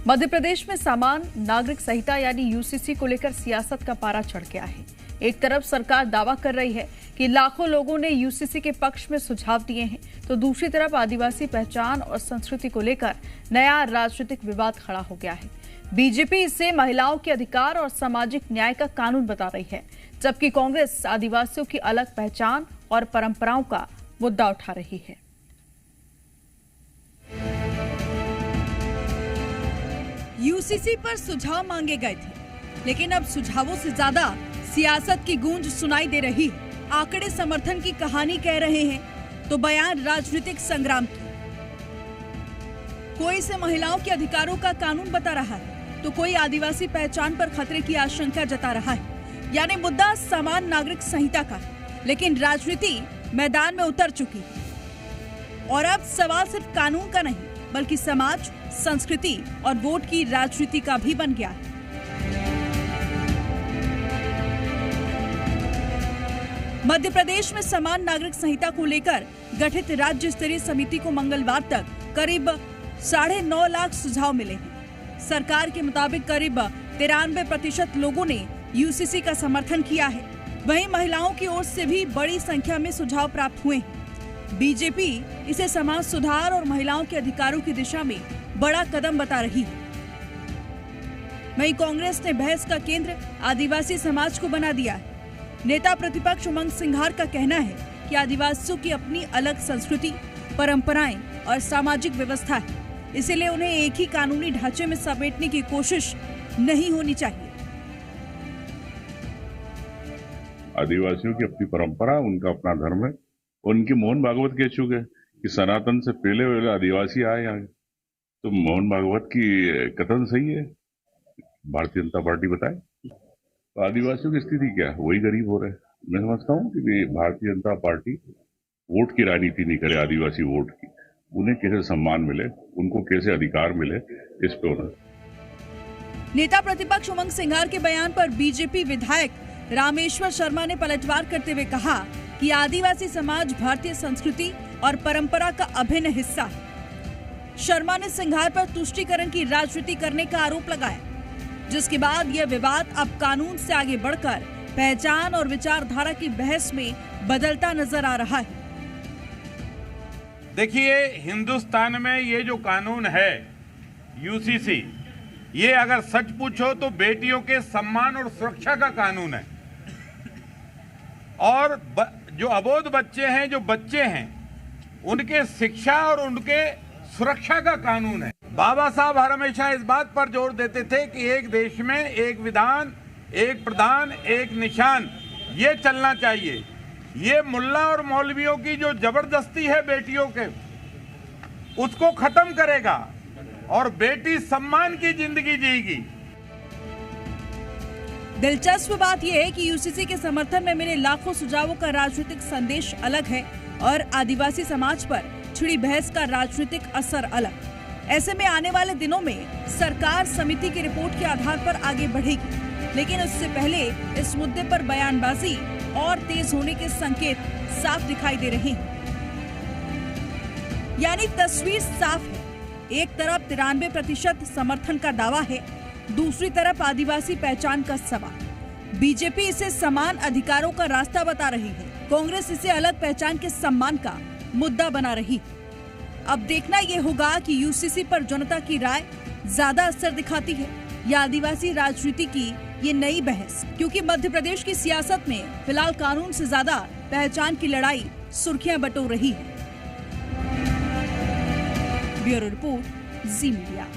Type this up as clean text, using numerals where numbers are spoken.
मध्य प्रदेश में सामान्य नागरिक संहिता यानी यूसीसी को लेकर सियासत का पारा चढ़ गया है। एक तरफ सरकार दावा कर रही है कि लाखों लोगों ने यूसीसी के पक्ष में सुझाव दिए हैं, तो दूसरी तरफ आदिवासी पहचान और संस्कृति को लेकर नया राजनीतिक विवाद खड़ा हो गया है। बीजेपी इसे महिलाओं के अधिकार और सामाजिक न्याय का कानून बता रही है, जबकि कांग्रेस आदिवासियों की अलग पहचान और परंपराओं का मुद्दा उठा रही है। यूसीसी पर सुझाव मांगे गए थे, लेकिन अब सुझावों से ज्यादा सियासत की गूंज सुनाई दे रही है। आंकड़े समर्थन की कहानी कह रहे हैं, तो बयान राजनीतिक संग्राम की। कोई इसे महिलाओं के अधिकारों का कानून बता रहा है, तो कोई आदिवासी पहचान पर खतरे की आशंका जता रहा है। यानी मुद्दा सामान्य नागरिक संहिता का है, लेकिन राजनीति मैदान में उतर चुकी है। और अब सवाल सिर्फ कानून का नहीं, बल्कि समाज, संस्कृति और वोट की राजनीति का भी बन गया है। मध्य प्रदेश में समान नागरिक संहिता को लेकर गठित राज्य स्तरीय समिति को मंगलवार तक करीब 9.5 लाख सुझाव मिले हैं। सरकार के मुताबिक करीब 93% लोगों ने यूसीसी का समर्थन किया है। वहीं महिलाओं की ओर से भी बड़ी संख्या में सुझाव प्राप्त हुए हैं। बीजेपी इसे समाज सुधार और महिलाओं के अधिकारों की दिशा में बड़ा कदम बता रही है। वहीं कांग्रेस ने बहस का केंद्र आदिवासी समाज को बना दिया है। नेता प्रतिपक्ष उमंग सिंघार का कहना है कि आदिवासियों की अपनी अलग संस्कृति, परंपराएं और सामाजिक व्यवस्था है, इसलिए उन्हें एक ही कानूनी ढांचे में समेटने की कोशिश नहीं होनी चाहिए। आदिवासियों की अपनी परंपरा, उनका अपना धर्म है। उनकी मोहन भागवत कह चुके कि सनातन से पहले आदिवासी आए यहाँ, तो मोहन भागवत की कथन सही है। भारतीय जनता पार्टी बताए तो आदिवासियों की स्थिति क्या है, वही गरीब हो रहे हैं। मैं समझता हूँ कि भारतीय जनता पार्टी वोट की राजनीति नहीं करे, आदिवासी वोट की। उन्हें कैसे सम्मान मिले, उनको कैसे अधिकार मिले, इस पे होना। नेता प्रतिपक्ष उमंग सिंघार के बयान पर बीजेपी विधायक रामेश्वर शर्मा ने पलटवार करते हुए कहा कि आदिवासी समाज भारतीय संस्कृति और परंपरा का अभिन्न हिस्सा है। शर्मा ने सिंघार पर तुष्टीकरण की राजनीति करने का आरोप लगाया, जिसके बाद यह विवाद अब कानून से आगे बढ़कर पहचान और विचारधारा की बहस में बदलता नजर आ रहा है। देखिए, हिंदुस्तान में ये जो कानून है यूसीसी, ये अगर सच पूछो तो बेटियों के सम्मान और सुरक्षा का कानून है। और जो अबोध बच्चे हैं, जो बच्चे हैं, उनके शिक्षा और उनके सुरक्षा का कानून है। बाबा साहब हमेशा इस बात पर जोर देते थे कि एक देश में एक विधान, एक प्रधान, एक निशान, ये चलना चाहिए। ये मुल्ला और मौलवियों की जो जबरदस्ती है बेटियों के, उसको खत्म करेगा और बेटी सम्मान की जिंदगी जिएगी। दिलचस्प बात यह है कि यूसीसी के समर्थन में मिले लाखों सुझावों का राजनीतिक संदेश अलग है और आदिवासी समाज पर छिड़ी बहस का राजनीतिक असर अलग। ऐसे में आने वाले दिनों में सरकार समिति की रिपोर्ट के आधार पर आगे बढ़ेगी, लेकिन उससे पहले इस मुद्दे पर बयानबाजी और तेज होने के संकेत साफ दिखाई दे रहे हैं। यानी तस्वीर साफ है। एक तरफ 93% समर्थन का दावा है, दूसरी तरफ आदिवासी पहचान का सवाल। बीजेपी इसे समान अधिकारों का रास्ता बता रही है, कांग्रेस इसे अलग पहचान के सम्मान का मुद्दा बना रही है। अब देखना यह होगा कि यूसीसी पर जनता की राय ज्यादा असर दिखाती है या आदिवासी राजनीति की ये नई बहस, क्योंकि मध्य प्रदेश की सियासत में फिलहाल कानून से ज्यादा पहचान की लड़ाई सुर्खियां बटोर रही है। ब्यूरो रिपोर्ट, जी मीडिया।